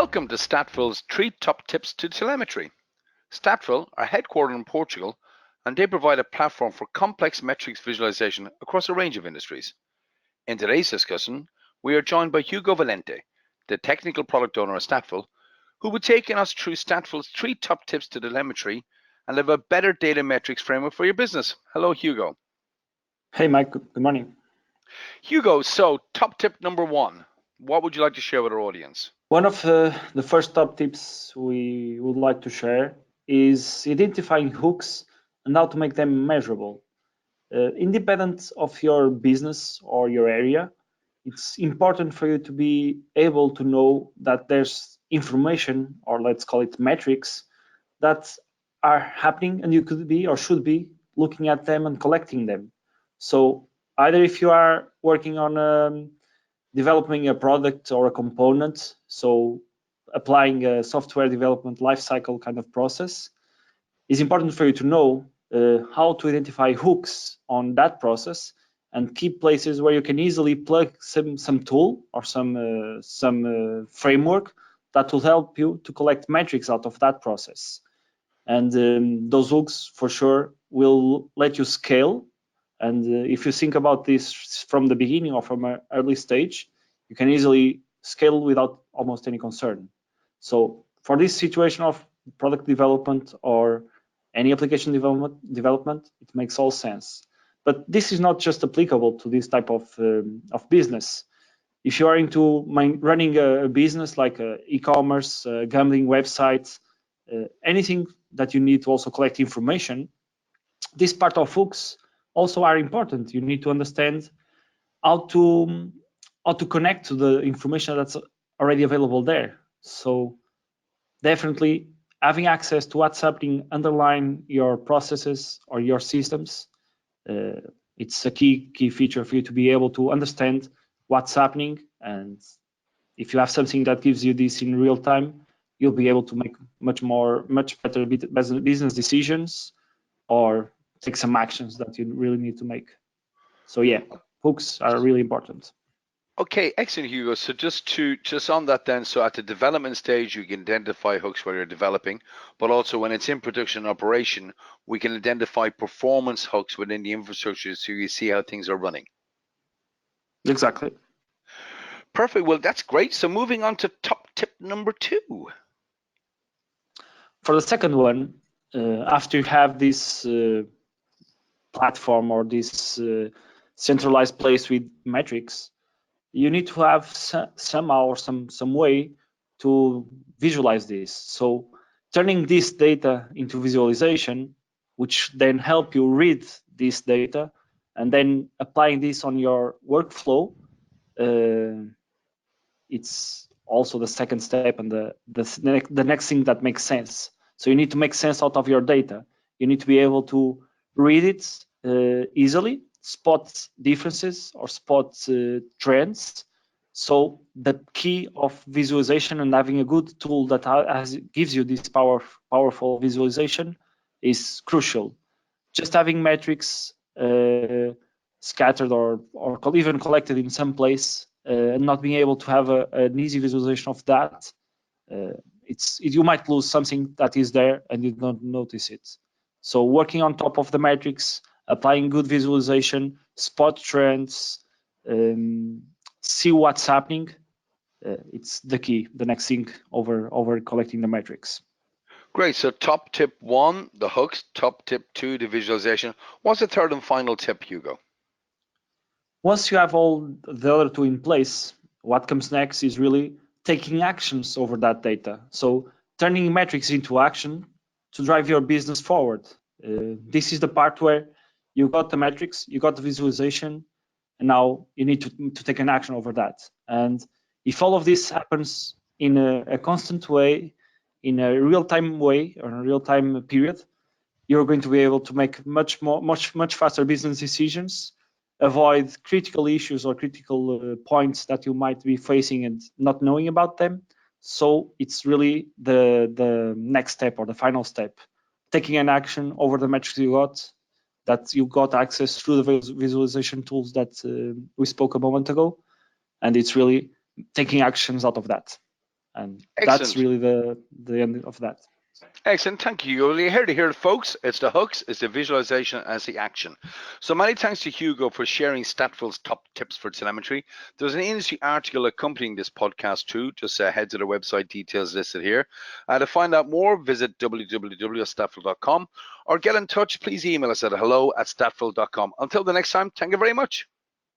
Welcome to Statful's 3 top tips to telemetry. Statful are headquartered in Portugal, and they provide a platform for complex metrics visualization across a range of industries. In today's discussion, we are joined by Hugo Valente, the technical product owner of Statful, who will be taking us through Statful's 3 top tips to telemetry and have a better data metrics framework for your business. Hello, Hugo. Hey, Mike. Good morning. Hugo, so top tip number 1. What would you like to share with our audience? One of the first top tips we would like to share is identifying hooks and how to make them measurable. Independent of your business or your area, it's important for you to be able to know that there's information, or let's call it metrics, that are happening, and you could be or should be looking at them and collecting them. So either if you are working on developing a product or a component, so applying a software development lifecycle kind of process, it's important for you to know how to identify hooks on that process and key places where you can easily plug some tool or some framework that will help you to collect metrics out of that process. And those hooks for sure will let you scale. And if you think about this from the beginning or from an early stage, you can easily scale without almost any concern. So for this situation of product development or any application development, it makes all sense. But this is not just applicable to this type of business. If you are into running a business like e-commerce, gambling websites, anything that you need to also collect information, this part of hooks also are important. You need to understand how to connect to the information that's already available there. So definitely having access to what's happening underlying your processes or your systems, it's a key feature for you to be able to understand what's happening. And if you have something that gives you this in real time, you'll be able to make much better business decisions or take some actions that you really need to make. So yeah, hooks are really important. Okay, excellent, Hugo. So just on that then, so at the development stage, you can identify hooks while you're developing, but also when it's in production operation, we can identify performance hooks within the infrastructure so you see how things are running. Exactly. Perfect. Well, that's great. So moving on to top tip number 2. For the second one, after you have this platform or this centralized place with metrics, you need to have somehow or some way to visualize this. So turning this data into visualization, which then help you read this data, and then applying this on your workflow, it's also the second step and the next thing that makes sense. So you need to make sense out of your data. You need to be able to read it easily, spot differences or spot trends. So the key of visualization and having a good tool that gives you this powerful visualization is crucial. Just having metrics scattered or even collected in some place and not being able to have an easy visualization of that, you might lose something that is there and you don't notice it. So working on top of the metrics, applying good visualization, spot trends, see what's happening, it's the key, the next thing over collecting the metrics. Great. So top tip 1, the hooks. Top tip 2, the visualization. What's the third and final tip, Hugo? Once you have all the other 2 in place, what comes next is really taking actions over that data. So turning metrics into action to drive your business forward. This is the part where you got the metrics, you got the visualization, and now you need to take an action over that. And if all of this happens in a constant way, in a real-time way, or in a real-time period, you're going to be able to make much faster business decisions, avoid critical issues or critical points that you might be facing and not knowing about them. So it's really the next step or the final step, taking an action over the metrics that you got access through the visualization tools that we spoke a moment ago, and it's really taking actions out of that. And Excellent. that's really the end of that. Excellent. Thank you. You heard it here, folks. It's the hooks, it's the visualization, and it's the action. So many thanks to Hugo for sharing Statful's top tips for telemetry. There's an industry article accompanying this podcast too. Just head to the website, details listed here. To find out more, visit www.statful.com or get in touch. Please email us at hello@statful.com. Until the next time, thank you very much.